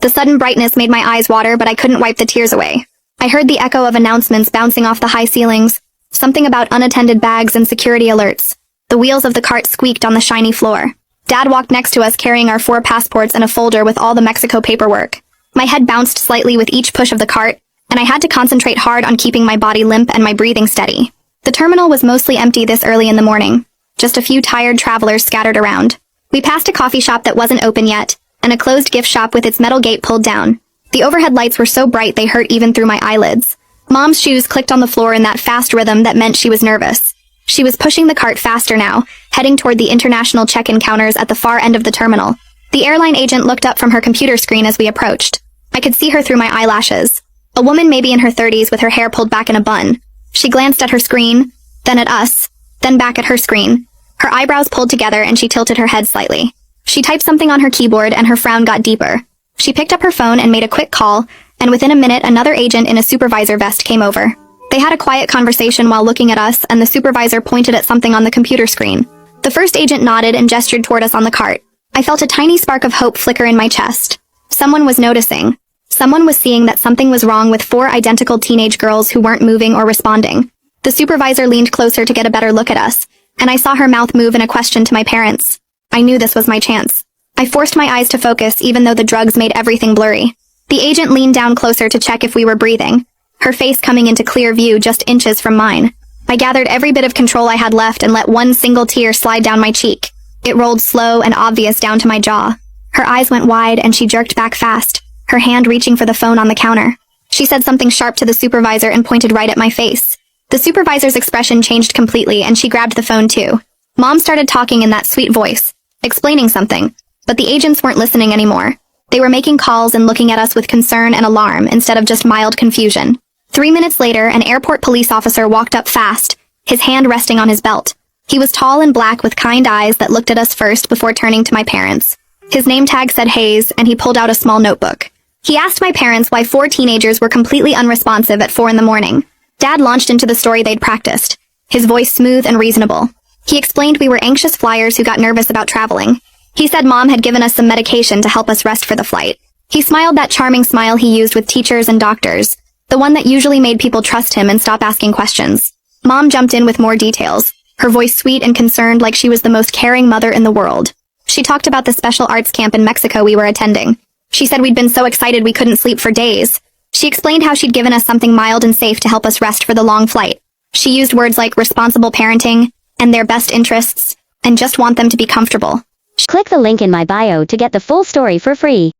The sudden brightness made my eyes water, but I couldn't wipe the tears away. I heard the echo of announcements bouncing off the high ceilings, something about unattended bags and security alerts. The wheels of the cart squeaked on the shiny floor. Dad walked next to us carrying our 4 passports and a folder with all the Mexico paperwork. My head bounced slightly with each push of the cart, and I had to concentrate hard on keeping my body limp and my breathing steady. The terminal was mostly empty this early in the morning. Just a few tired travelers scattered around. We passed a coffee shop that wasn't open yet, and a closed gift shop with its metal gate pulled down. The overhead lights were so bright they hurt even through my eyelids. Mom's shoes clicked on the floor in that fast rhythm that meant she was nervous. She was pushing the cart faster now, heading toward the international check-in counters at the far end of the terminal. The airline agent looked up from her computer screen as we approached. I could see her through my eyelashes. A woman maybe in her 30s with her hair pulled back in a bun. She glanced at her screen, then at us, then back at her screen. Her eyebrows pulled together and she tilted her head slightly. She typed something on her keyboard and her frown got deeper. She picked up her phone and made a quick call, and within a minute another agent in a supervisor vest came over. They had a quiet conversation while looking at us, and the supervisor pointed at something on the computer screen. The first agent nodded and gestured toward us on the cart. I felt a tiny spark of hope flicker in my chest. Someone was noticing. Someone was seeing that something was wrong with 4 identical teenage girls who weren't moving or responding. The supervisor leaned closer to get a better look at us, and I saw her mouth move in a question to my parents. I knew this was my chance. I forced my eyes to focus even though the drugs made everything blurry. The agent leaned down closer to check if we were breathing, her face coming into clear view just inches from mine. I gathered every bit of control I had left and let one single tear slide down my cheek. It rolled slow and obvious down to my jaw. Her eyes went wide and she jerked back fast, her hand reaching for the phone on the counter. She said something sharp to the supervisor and pointed right at my face. The supervisor's expression changed completely and she grabbed the phone too. Mom started talking in that sweet voice, explaining something, but the agents weren't listening anymore. They were making calls and looking at us with concern and alarm instead of just mild confusion. 3 minutes later, an airport police officer walked up fast, his hand resting on his belt. He was tall and black with kind eyes that looked at us first before turning to my parents. His name tag said Hayes, and he pulled out a small notebook. He asked my parents why 4 teenagers were completely unresponsive at 4 in the morning. Dad launched into the story they'd practiced, his voice smooth and reasonable. He explained we were anxious flyers who got nervous about traveling. He said Mom had given us some medication to help us rest for the flight. He smiled that charming smile he used with teachers and doctors, the one that usually made people trust him and stop asking questions. Mom jumped in with more details, her voice sweet and concerned like she was the most caring mother in the world. She talked about the special arts camp in Mexico we were attending. She said we'd been so excited we couldn't sleep for days. She explained how she'd given us something mild and safe to help us rest for the long flight. She used words like responsible parenting, and their best interests, and just want them to be comfortable. Click the link in my bio to get the full story for free.